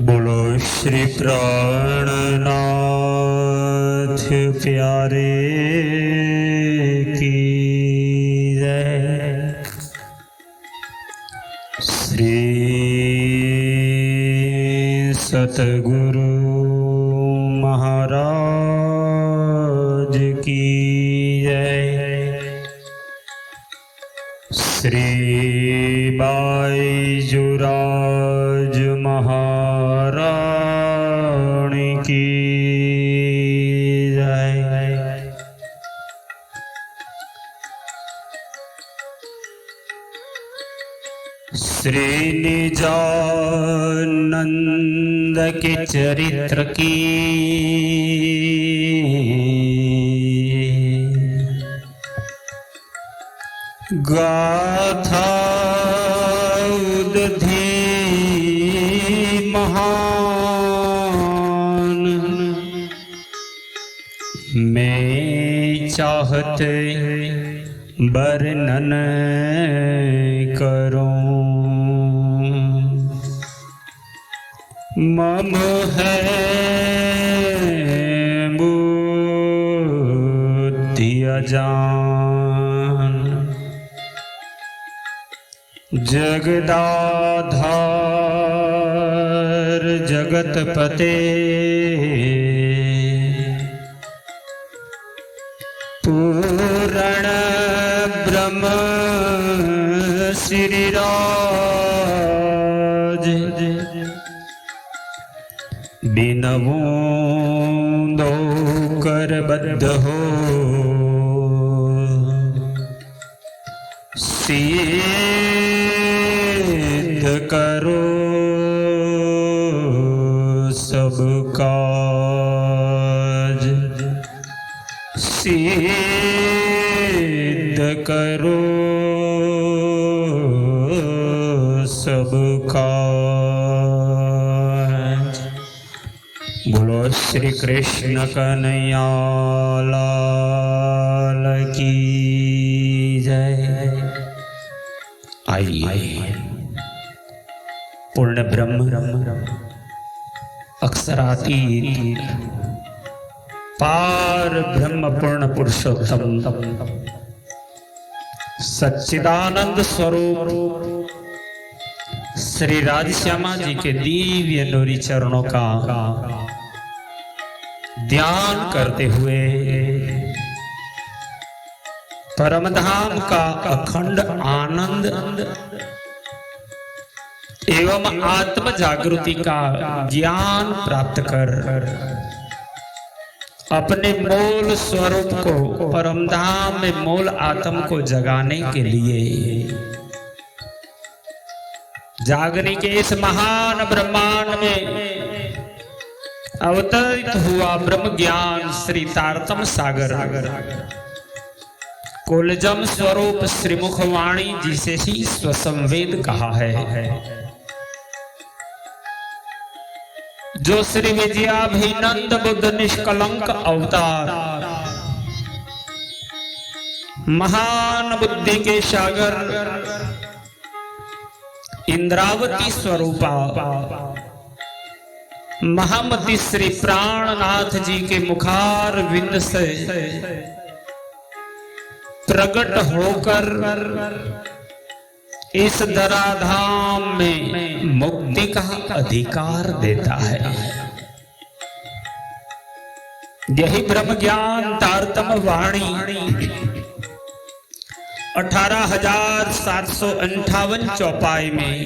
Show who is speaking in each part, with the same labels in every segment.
Speaker 1: बोलो श्री प्राणनाथ प्यारे की जय। श्री सतगुरु महाराज की जय। श्री बाईजुराज महारानी की जय। श्री निजानंद के चरित्र की गाथा उदधि महान मैं चाहते वर्णन करूं। मम है बुद्धि अजान जगदाधार जगतपते पूर्ण ब्रह्म श्रीराज बिनवूं दो कर बद्ध हो सिद्ध करो सब काज। सिद्ध करो सब काज। बोलो श्री कृष्ण कन्हैया लाल की जय। आइए पूर्ण ब्रह्म अक्षरातीत पार ब्रह्म पूर्ण पुरुषोत्तम सच्चिदानंद स्वरूप श्री राधश्यामा जी के दिव्य नूरी चरणों का ध्यान करते हुए परमधाम का अखंड आनंद एवं आत्म जागृति का ज्ञान प्राप्त कर अपने मूल स्वरूप को परमधाम में मूल आत्म को जगाने के लिए जागने के इस महान ब्रह्मांड में अवतरित हुआ ब्रह्म ज्ञान श्री तारतम सागर कुलजम स्वरूप श्रीमुखवाणी जिसे ही स्वसंवेद कहा है, जो श्री विजयाभिनंद बुद्ध निष्कलंक अवतार महान बुद्धि के सागर इंद्रावती स्वरूपा महामती श्री प्राणनाथ जी के मुखार विंद से प्रकट होकर इस धराधाम में मुक्ति का अधिकार देता है। यही ब्रह्म ज्ञान तारतम वाणी 18,758 चौपाई में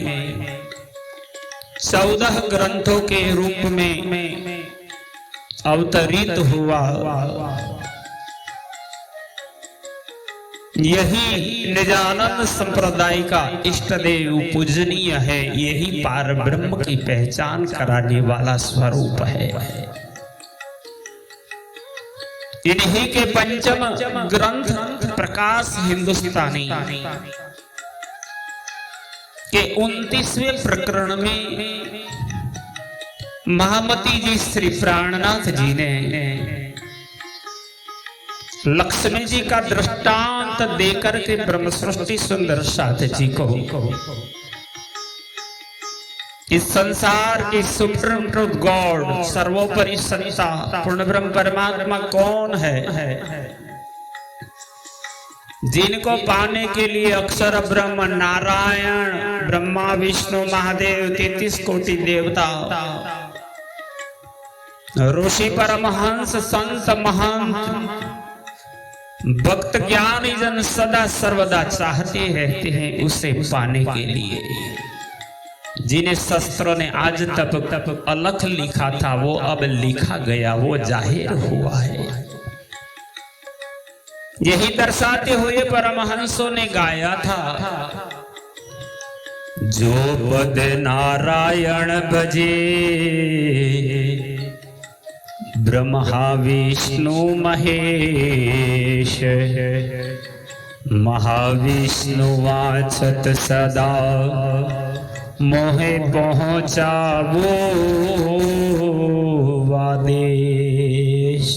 Speaker 1: 14 ग्रंथों के रूप में अवतरित हुआ। यही निजानंद संप्रदाय का इष्ट देव पूजनीय है। यही पार ब्रह्म की पहचान कराने वाला स्वरूप है। इन्हीं के पंचम ग्रंथ प्रकाश हिंदुस्तानी के 29वें प्रकरण में महामती जी श्री प्राणनाथ जी ने लक्ष्मी जी का दृष्टांत देकर के ब्रह्म सृष्टि सुंदर साथ जी को इस संसार की सुप्रीम ट्रुथ गॉड, सर्वोपरि सत्ता, पूर्ण ब्रह्म परमात्मा कौन है? जिनको पाने के लिए अक्षर ब्रह्म नारायण, ब्रह्मा, विष्णु, महादेव, 33 कोटि देवता, ऋषि, परमहंस, संत, महंत, भक्त, ज्ञानी जन सदा सर्वदा चाहते रहते हैं उसे पाने के लिए। जिन्हें शस्त्रों ने आज तक अलख लिखा था वो अब लिखा गया, वो जाहिर हुआ है। यही दर्शाते हुए परमहंसों ने गाया था, जो पद नारायण भजे, ब्रह्मा विष्णु महेश, महाविष्णु वाचत सदा, मोहे पहुंचा वो वादेश।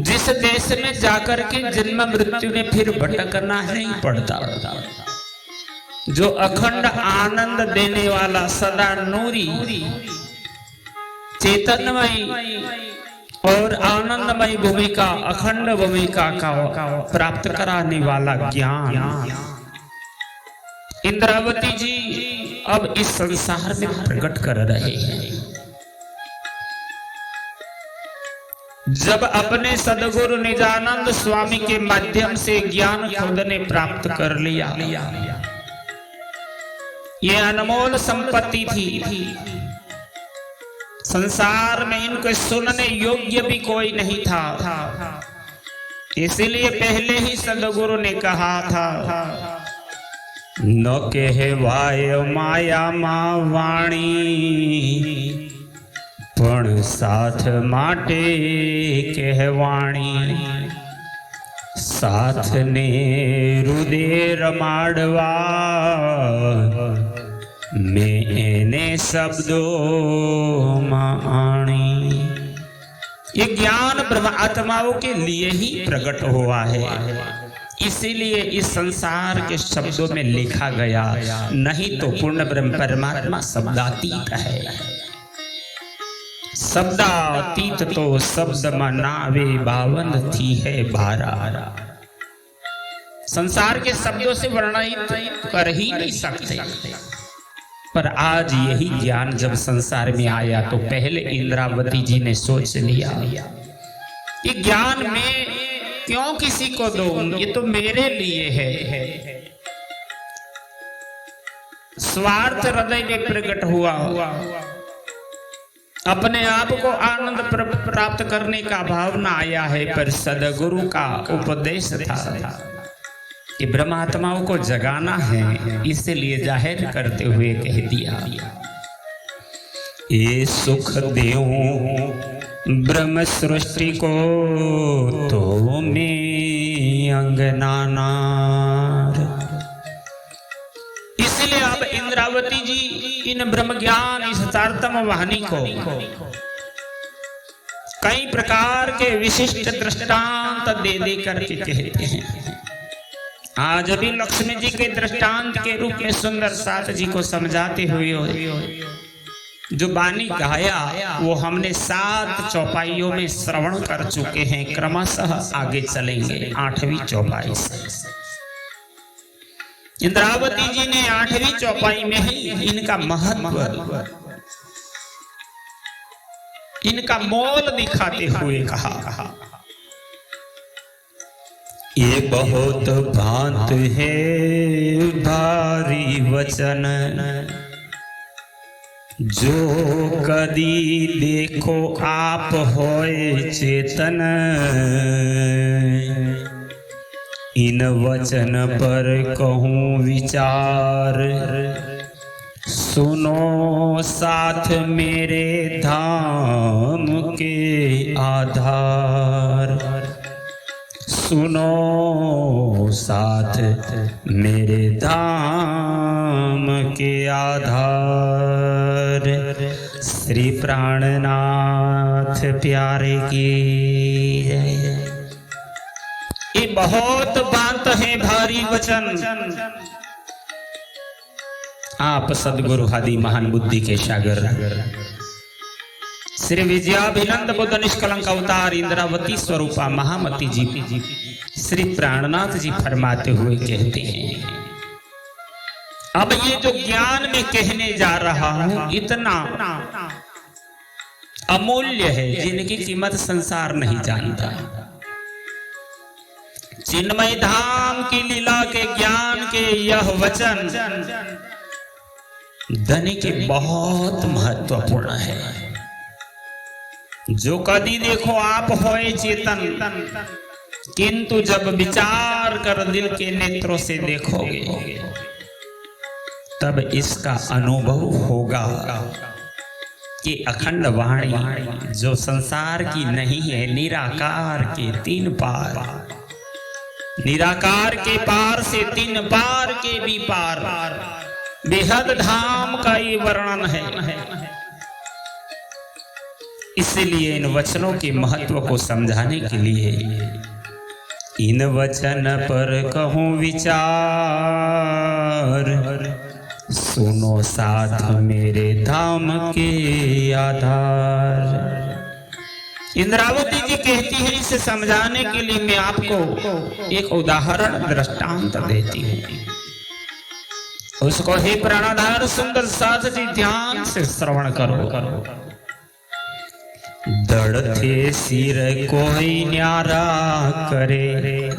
Speaker 1: जिस देश में जाकर के जन्म मृत्यु में फिर भटकना नहीं पड़ता, जो अखंड आनंद देने वाला सदा नूरी, चैतन्यमयी और आनंदमयी भूमिका, अखंड भूमिका का प्राप्त कराने वाला ज्ञान इंद्रावती जी अब इस संसार में प्रकट कर रहे हैं। जब अपने सदगुरु निजानंद स्वामी के माध्यम से ज्ञान खुद ने प्राप्त कर लिया, ये अनमोल संपत्ति थी। संसार में इनको सुनने योग्य भी कोई नहीं था, इसीलिए पहले ही सदगुरु ने कहा था, न कहवाय माया मां वाणी, पण साथ माटे कहवाणी। साथ ने हृदय रमाडवा, मैं एने शब्दों माणी। ये ज्ञान ब्रह्म आत्माओं के लिए ही प्रकट हुआ है, इसीलिए इस संसार के शब्दों में लिखा गया, नहीं तो पूर्ण ब्रह्म परमात्मा शब्दातीत है। शब्दातीत तो शब्द मनावे बावन थी है बारा। संसार के शब्दों से वर्णित कर ही नहीं सकते, पर आज यही ज्ञान जब संसार में आया तो पहले इंद्रावती जी ने सोच लिया, ये ज्ञान में क्यों किसी को दूं, ये तो मेरे लिए है। स्वार्थ हृदय में प्रकट हुआ, अपने आप को आनंद प्राप्त करने का भावना आया है, पर सदगुरु का उपदेश था कि ब्रह्मात्माओं को जगाना है, इसलिए जाहिर करते हुए कह दिया, ये सुख देऊं ब्रह्म सृष्टि को तो मैं अंगनानार। इसलिए अब इंद्रावती जी इन ब्रह्म ज्ञान, इस सारतम वाहिनी को कई प्रकार के विशिष्ट दृष्टांत दे दे करके कहते हैं। आज अभी लक्ष्मी जी के दृष्टांत के रूप में सुंदर साथ जी को समझाते हुए जो बानी गाया वो हमने 7 चौपाइयों में श्रवण कर चुके हैं, क्रमशः आगे चलेंगे 8वीं चौपाई से। इंद्रावती जी ने 8वीं चौपाई में ही इनका महत्व, इनका मोल दिखाते हुए कहा, ये बहुत भांत है भारी वचन, जो कदी देखो आप होए चेतन। इन वचन पर कहूँ विचार, सुनो साथ मेरे धाम के आधार। सुनो साथ मेरे धाम के आधार। श्री प्राणनाथ प्यारे की जय। ये बहुत बात है भारी वचन, आप सदगुरु आदि महान बुद्धि के सागर श्री विजयाभिनंद बुद्ध निष्कलंक अवतार इंद्रावती स्वरूपा महामती जी श्री प्राणनाथ जी फरमाते हुए कहते हैं, अब ये जो ज्ञान में कहने जा रहा हूं इतना अमूल्य है जिनकी कीमत संसार नहीं जानता। चिन्मय धाम की लीला के ज्ञान के यह वचन धनी के बहुत महत्वपूर्ण है। जो कदी देखो आप होए चेतन, किंतु जब विचार कर दिल के नेत्रों से देखोगे तब इसका अनुभव होगा कि अखंड वाणी जो संसार की नहीं है, निराकार के तीन पार, निराकार के पार से तीन पार के भी पार, बेहद धाम का ये वर्णन है। इसलिए इन वचनों के महत्व को समझाने के लिए इन वचन पर कहूं विचार, सुनो साथ मेरे धाम के आधार। इंद्रावती जी कहती है, इसे समझाने के लिए मैं आपको एक उदाहरण दृष्टांत देती हूँ। उसको हे प्राणाधार सुंदर साथ जी ध्यान से श्रवण करो। दड़ते सिर कोई न्यारा करे,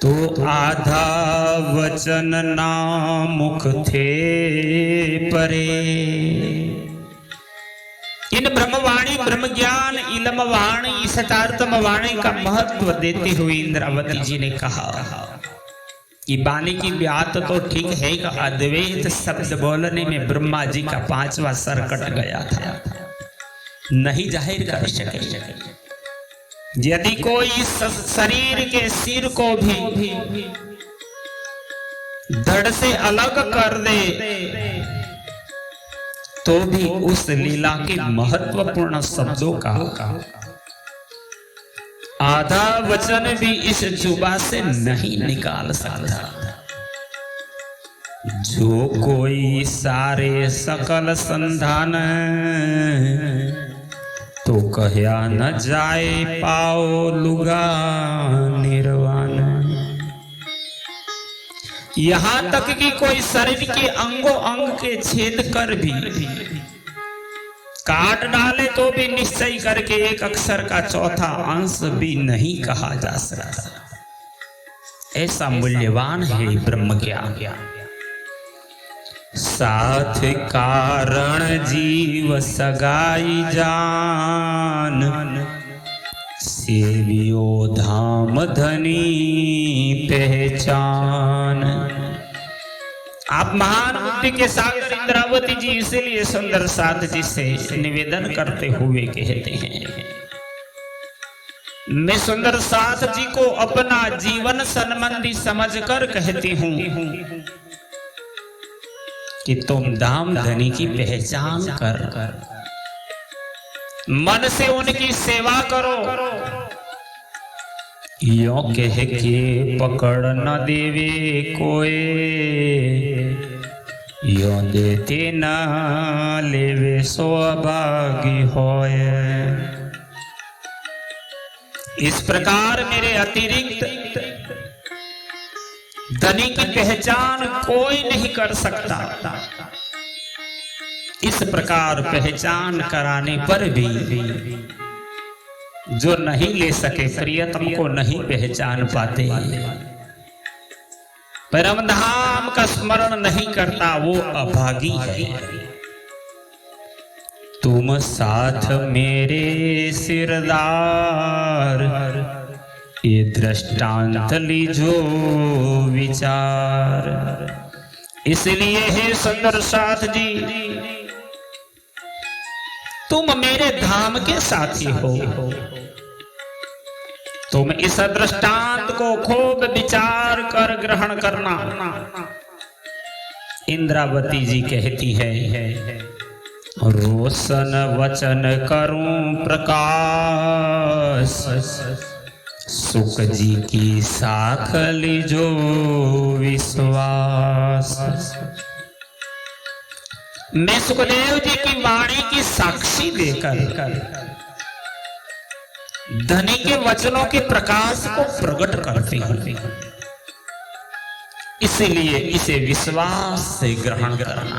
Speaker 1: तो आधा वचन ना मुख थे परे। इन ब्रह्मवाणी ब्रह्म ज्ञान इलम वाणी सतार्थम वाणी का महत्व देते हुए इंद्रावती जी ने कहा कि वाणी की बात तो ठीक है कि अद्वैत शब्द बोलने में ब्रह्मा जी का 5वां सर कट गया था, नहीं जाहिर कर सके। यदि कोई इस शरीर के सिर को भी धड़ से अलग कर दे तो भी उस लीला के महत्वपूर्ण शब्दों का आधा वचन भी इस जुबा से नहीं निकाल सकता। जो कोई सारे सकल संधान तो कहया न जाए पाओ लुगा निर्वाण। यहां तक कि कोई शरीर के अंगों अंग के छेद कर भी काट डाले तो भी निश्चय करके एक अक्षर का चौथा अंश भी नहीं कहा जा सकता। ऐसा मूल्यवान है ब्रह्म ज्ञान। साथ कारण जीव सगाई जान, सेवियो धाम धनी पहचान। आप महान बुद्धि के सागर इंद्रावती जी इसीलिए सुंदर साथ जी से निवेदन करते हुए कहते हैं, मैं सुंदर साथ जी को अपना जीवन संबंधी समझकर कहती हूँ कि तुम धाम धनी की पहचान कर मन से उनकी सेवा करो। यो कह के पकड़ न देवे कोई, यो देते न लेवे सो अभागी होए। इस प्रकार मेरे अतिरिक्त धनी की पहचान कोई नहीं कर सकता। इस प्रकार पहचान कराने पर भी जो नहीं ले सके, प्रियतम को नहीं पहचान पाते, परम धाम का स्मरण नहीं करता, वो अभागी है। तुम साथ मेरे सिरदार, ये दृष्टांत लीजो विचार। इसलिए हे सुंदर साथ जी, तुम मेरे धाम के साथी हो। तुम इस दृष्टांत को खूब विचार कर ग्रहण करना। इंद्रावती जी कहती है, रोशन वचन करूं प्रकाश, सुख जी की साख लीजो विश्वास। मैं सुखदेव जी की वाणी की साक्षी देकर धनी के वचनों के प्रकाश को प्रकट करती हूं, इसलिए इसे विश्वास से ग्रहण करना।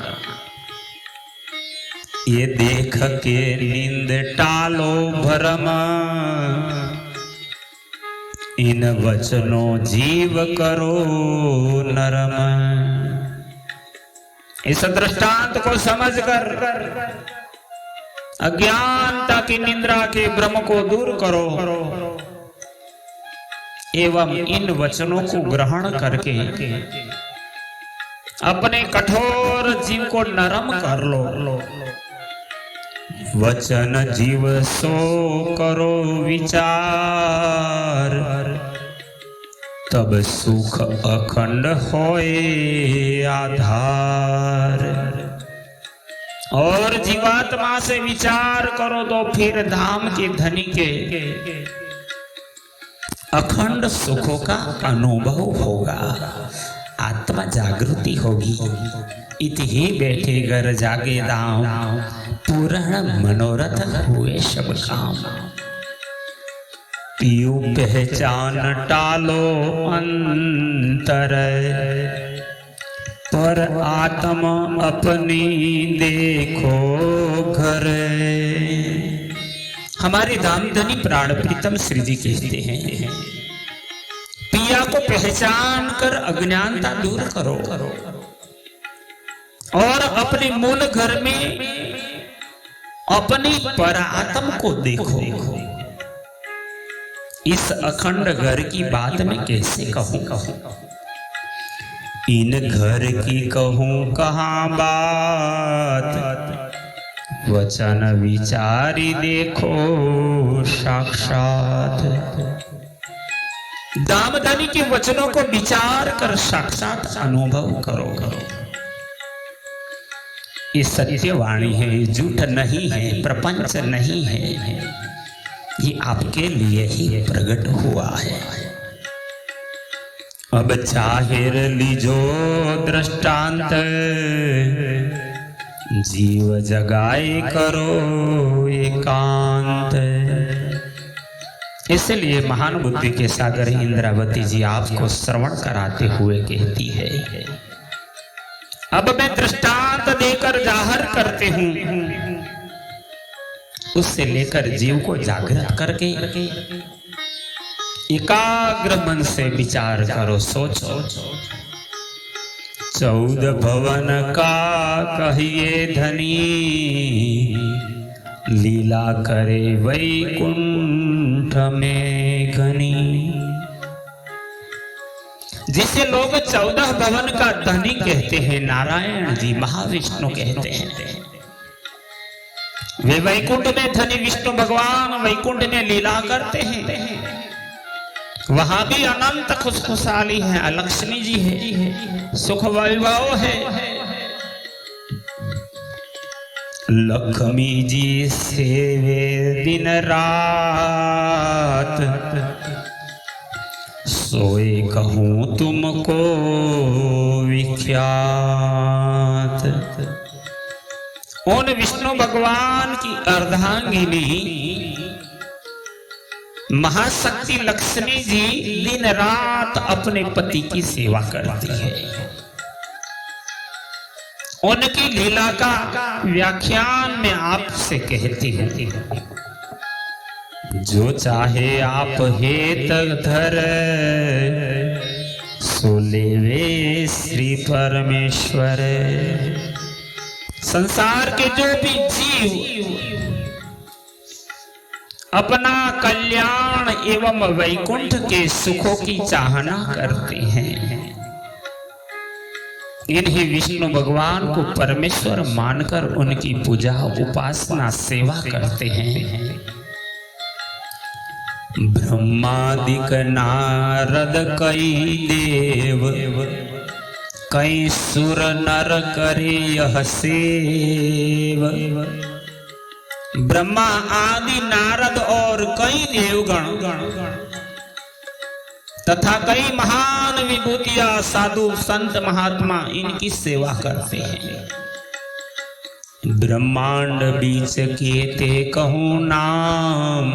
Speaker 1: ये देख के नींद टालो भरम, इन वचनों जीव करो नरम। इस दृष्टांत को समझकर अज्ञानता की निंद्रा के भ्रम को दूर करो एवं इन वचनों को ग्रहण करके अपने कठोर जीव को नरम कर लो। वचन जीव सो करो विचार, तब सुख अखंड होए आधार। और जीवात्मा से विचार करो तो फिर धाम के धनी के अखंड सुखों का अनुभव होगा, आत्मा जागृति होगी। इति ही बैठे घर जागे दाम, पूर्ण मनोरथ हुए सब काम। पियो पहचान टालो अंतर, पर आत्मा अपनी देखो घर। हमारे दामधनी प्राण प्रीतम श्री जी कहते हैं, पिया को पहचान कर अज्ञानता दूर करो और अपने मूल घर में अपनी परात्म को देखो। इस अखंड घर की बात मैं कैसे कहूं, इन घर की कहूं कहां बात, वचन विचारी देखो साक्षात। दामधनी के वचनों को विचार कर साक्षात अनुभव करो। ये सत्य वाणी है, झूठ नहीं है, प्रपंच नहीं है, ये आपके लिए ही प्रकट हुआ है। अब जाहिर लीजो दृष्टांत, जीव जगाए करो एकांत। इसलिए महान बुद्धि के सागर इंद्रावती जी आपको श्रवण कराते हुए कहती है, अब मैं दृष्टांत देकर जाहिर करते हूं, उससे लेकर जीव को जागृत करके एकाग्र मन से विचार करो, सोचो। 14 भवन का कहिए धनी, लीला करे वैकुंठ में घनी। जिसे लोग 14 भवन का धनी कहते हैं, नारायण जी महाविष्णु कहते हैं। वे वैकुंठ में धनी विष्णु भगवान वैकुंठ में लीला करते हैं। वहां भी अनंत खुशखुशाली है, लक्ष्मी जी है, सुख वैभव है। लक्ष्मी जी सेवे दिन रात, सोए कहूं तुमको विख्यात। उन विष्णु भगवान की अर्धांगिनी महाशक्ति लक्ष्मी जी दिन रात अपने पति की सेवा करती है। उनकी लीला का व्याख्यान मैं आपसे कहती हूँ। जो चाहे आप हेत धर, सो लेवे श्री परमेश्वर। संसार के जो भी जीव अपना कल्याण एवं वैकुंठ के सुखों की चाहना करते हैं, इन्हीं विष्णु भगवान को परमेश्वर मानकर उनकी पूजा उपासना सेवा करते हैं। ब्रह्मादिक नारद कई देव, कई सुर नर करे यह सेव। ब्रह्मा आदि नारद और कई देवगण तथा कई महान विभूतियां साधु संत महात्मा इनकी सेवा करते हैं। ब्रह्मांड बीच कीते कहूँ नाम,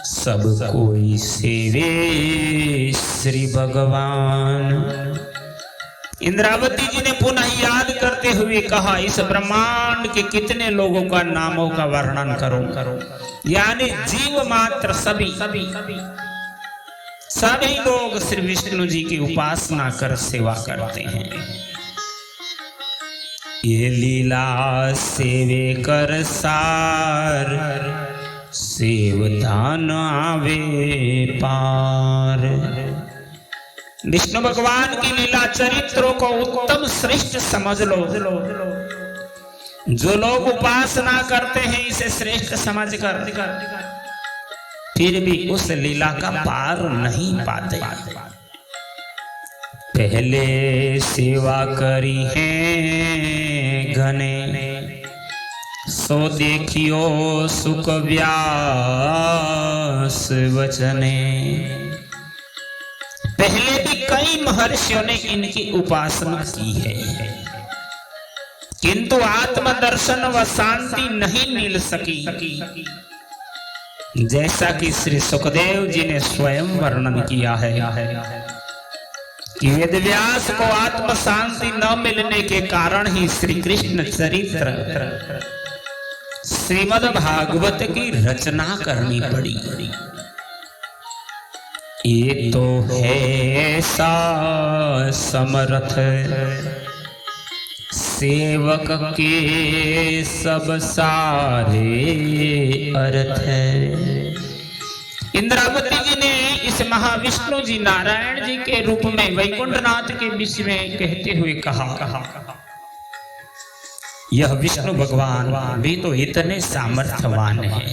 Speaker 1: सब कोई सेवे श्री भगवान। इंद्रावती जी ने पुनः याद करते हुए कहा, इस ब्रह्मांड के कितने लोगों का नामों का वर्णन करो। यानी जीव मात्र सभी लोग श्री विष्णु जी की उपासना कर सेवा करते हैं। ये लीला सेवे कर सार, सेवधान आवे पार। विष्णु भगवान की लीला चरित्रों को उत्तम श्रेष्ठ समझ लो। जो लोग उपासना करते हैं इसे श्रेष्ठ समझ कर फिर भी उस लीला का पार नहीं पाते। पहले सेवा करी है घने, सो देखियो सुख व्यास वचने। पहले भी कई महर्षियों ने इनकी उपासना की है, किंतु आत्मदर्शन व शांति नहीं मिल सकी। जैसा कि श्री सुखदेव जी ने स्वयं वर्णन किया है कि वेद व्यास को आत्म शांति न मिलने के कारण ही श्री कृष्ण चरित्र श्रीमद् भागवत की रचना करनी पड़ी। ये तो है ऐसा समर्थ, सेवक के सब सारे अर्थ है। इंद्रावती जी ने इस महाविष्णु जी नारायण जी के रूप में वैकुंठनाथ के विषय में कहते हुए कहा, यह विष्णु भगवान भी तो इतने सामर्थ्यवान हैं।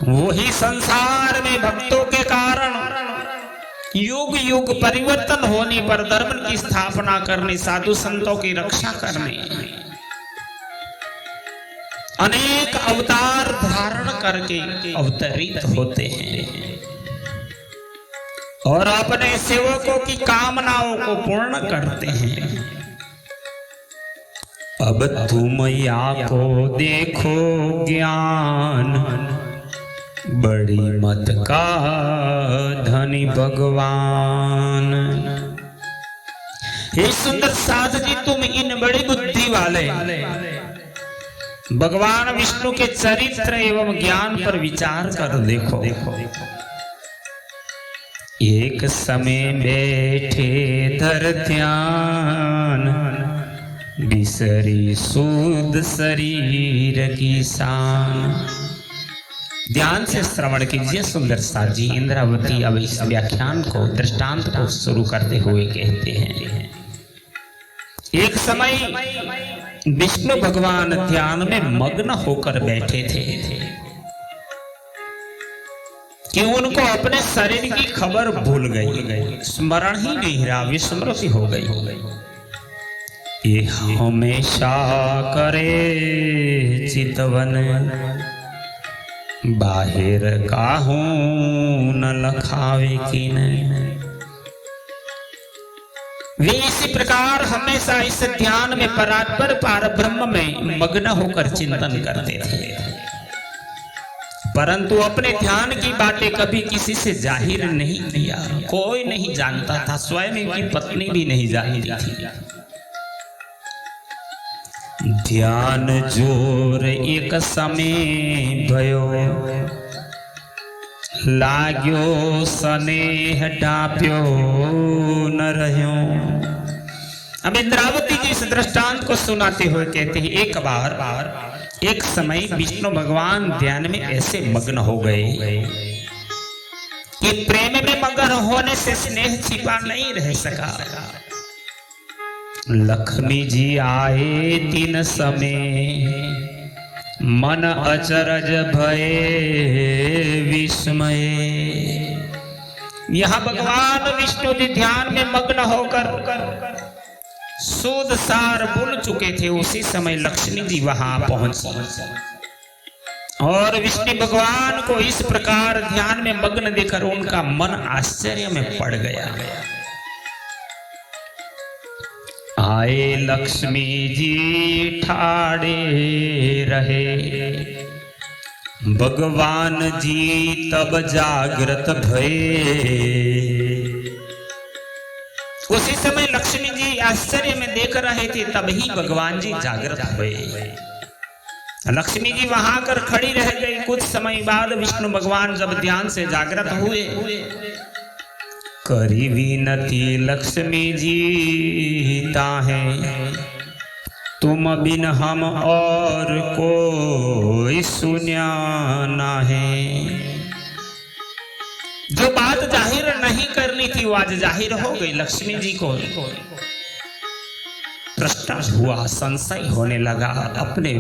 Speaker 1: वो ही संसार में भक्तों के कारण युग युग परिवर्तन होने पर धर्म की स्थापना करने, साधु संतों की रक्षा करने अनेक अवतार धारण करके अवतरित होते हैं और अपने सेवकों की कामनाओं को पूर्ण करते हैं। अब तुम या को देखो ज्ञान, बड़ी मत का धनी भगवान। हे सुंदर साध जी, तुम इन बड़ी बुद्धि वाले भगवान विष्णु के चरित्र एवं ज्ञान पर विचार कर देखो। एक समय बैठे धर ध्यान, बिसरी शुद्ध शरीर की शान। ध्यान से श्रवण कीजिए सुंदर साथ जी। इंद्रावती अब इस व्याख्यान को दृष्टांत को शुरू करते हुए कहते हैं, एक समय विष्णु भगवान ध्यान में मग्न होकर बैठे थे कि उनको अपने शरीर की खबर भूल गई, स्मरण ही नहीं रहा, विस्मृति हो गई। ये हमेशा करे चितवन, बाहिर काहू न लखावे की न। वे इसी प्रकार हमेशा इस ध्यान में परात्पर पार ब्रह्म में मग्न होकर चिंतन करते थे, परंतु अपने ध्यान की बातें कभी किसी से जाहिर नहीं किया। कोई नहीं जानता था, स्वयं इनकी पत्नी भी नहीं जानती थी। ध्यान जोर एक समय भयो, लाग्यो स्नेह डाप्यो न रह्यो। अब इंद्रावती जी इस दृष्टांत को सुनाते हुए कहते हैं, एक समय विष्णु भगवान ध्यान में ऐसे मग्न हो गए कि प्रेम में मग्न होने से स्नेह छिपा नहीं रह सका। लक्ष्मी जी आए तीन समय, मन अचरज भये विस्मय। यहाँ भगवान विष्णु जी ध्यान में मग्न होकर सूद सार भूल चुके थे। उसी समय लक्ष्मी जी वहां पहुंची और विष्णु भगवान को इस प्रकार ध्यान में मग्न देखकर उनका मन आश्चर्य में पड़ गया। आए लक्ष्मी जी ठाड़े रहे, भगवान जी तब जागृत भये। उसी समय लक्ष्मी जी आश्चर्य में देख रहे थे, तभी भगवान जी जागृत हुए। लक्ष्मी जी वहां कर खड़ी रह गई। कुछ समय बाद विष्णु भगवान जब ध्यान से जागृत हुए, करी विनती लक्ष्मी जी ताहे, तुम बिन हम और कोई सुन्या ना है। जो बात जाहिर नहीं करनी थी वो आज जाहिर हो गई। लक्ष्मी जी को प्रश्न हुआ, संशय होने लगा। अपने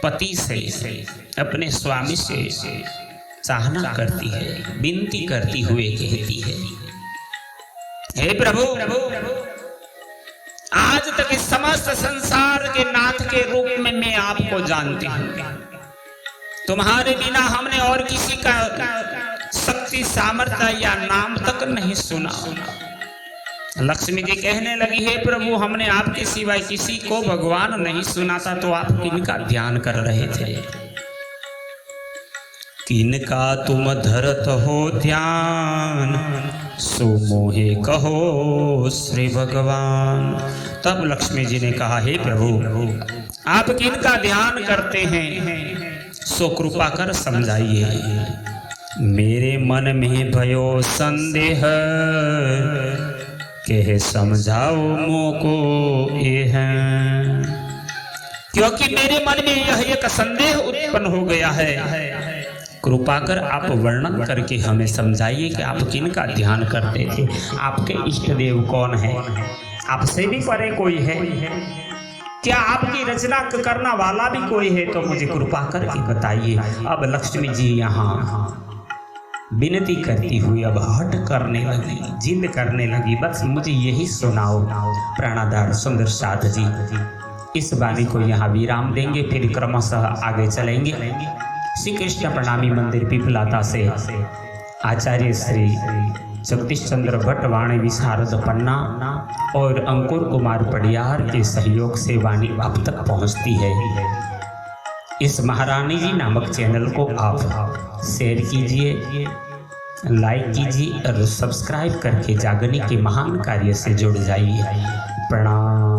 Speaker 1: पति से, अपने स्वामी से चाहना करती है, विनती करती हुए कहती है, हे प्रभु, आज तक इस समस्त संसार के नाथ के रूप में मैं आपको जानती हूँ। तुम्हारे बिना हमने और किसी का शक्ति सामर्थ्य या नाम तक नहीं सुना। लक्ष्मी जी कहने लगी, हे प्रभु, हमने आपके सिवाय किसी को भगवान नहीं सुना था, तो आप किनका ध्यान कर रहे थे? किनका तुम धरत हो ध्यान, सो मोहे कहो श्री भगवान। तब लक्ष्मी जी ने कहा, हे प्रभु, आप किनका ध्यान करते हैं, सो कृपा कर समझाइए। मेरे मन में भयो संदेह, कह समझाओ मोको यह, क्योंकि मेरे मन में यह एक संदेह उत्पन्न हो गया है। कृपा कर आप वर्णन करके हमें समझाइए कि आप किनका ध्यान करते थे, आपके इष्ट देव कौन है, आपसे भी परे कोई है, क्या आपकी रचना करना वाला भी कोई है, तो मुझे कृपा करके बताइए। अब लक्ष्मी जी यहाँ विनती करती हुई अब हट करने लगी, जिद करने लगी, बस मुझे यही सुनाओ। प्राणाधार सुंदर साध जी इस वाणी को यहाँ विराम देंगे, फिर क्रमशः आगे चलेंगे। श्री कृष्ण प्रणामी मंदिर पिपलाता से आचार्य श्री जगदीश चंद्र भट्ट वाणी विशारद पन्ना और अंकुर कुमार पडियार के सहयोग से वाणी अब तक पहुँचती है। इस महारानी जी नामक चैनल को आप शेयर कीजिए, लाइक कीजिए और सब्सक्राइब करके जागने के महान कार्य से जुड़ जाइए। प्रणाम।